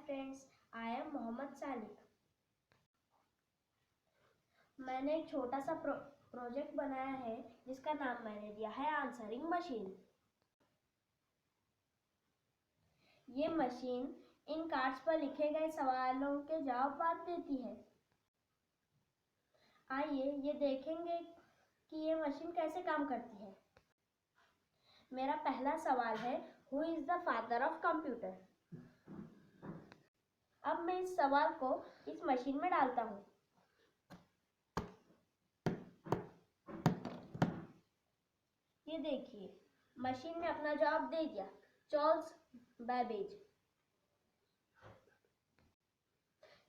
friends, I am Mohammad Salik. मैंने एक छोटा सा प्रोजेक्ट बनाया है जिसका नाम मैंने दिया है आंसरिंग मशीन। ये मशीन इन कार्ड्स पर लिखे गए सवालों के जवाब देती है। आइए ये देखेंगे कि ये मशीन कैसे काम करती है। मेरा पहला सवाल है, who is the father of computer. अब मैं इस सवाल को इस मशीन में डालता हूँ। ये देखिए, मशीन ने अपना जवाब दे दिया, चार्ल्स बैबेज।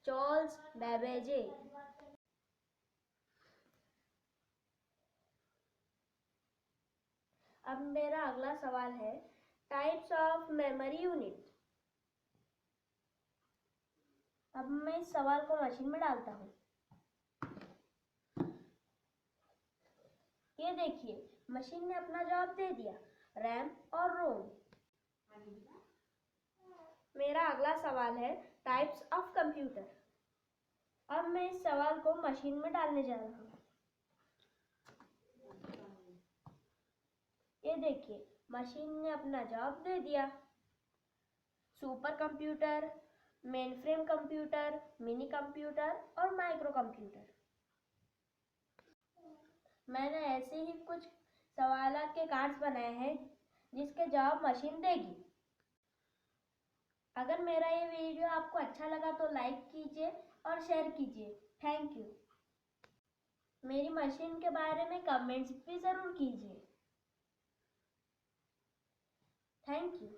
चार्ल्स बैबेजे। अब मेरा अगला सवाल है, टाइप्स ऑफ मेमोरी यूनिट। अब मैं इस सवाल को मशीन में डालता हूँ। ये देखिए, मशीन ने अपना जवाब दे दिया, रैम और रोम। मेरा अगला सवाल है, टाइप्स ऑफ कंप्यूटर। अब मैं इस सवाल को मशीन में डालने जा रहा हूँ। ये देखिए, मशीन ने अपना जवाब दे दिया, super computer, main frame computer, mini computer और माइक्रो कंप्यूटर। मैंने ऐसे ही कुछ सवालों के कार्ड्स बनाए हैं जिसके जवाब मशीन देगी। अगर मेरा ये वीडियो आपको अच्छा लगा तो लाइक कीजिए और शेयर कीजिए। Thank you. मेरी मशीन के बारे में कमेंट्स भी ज़रूर कीजिए। Thank you.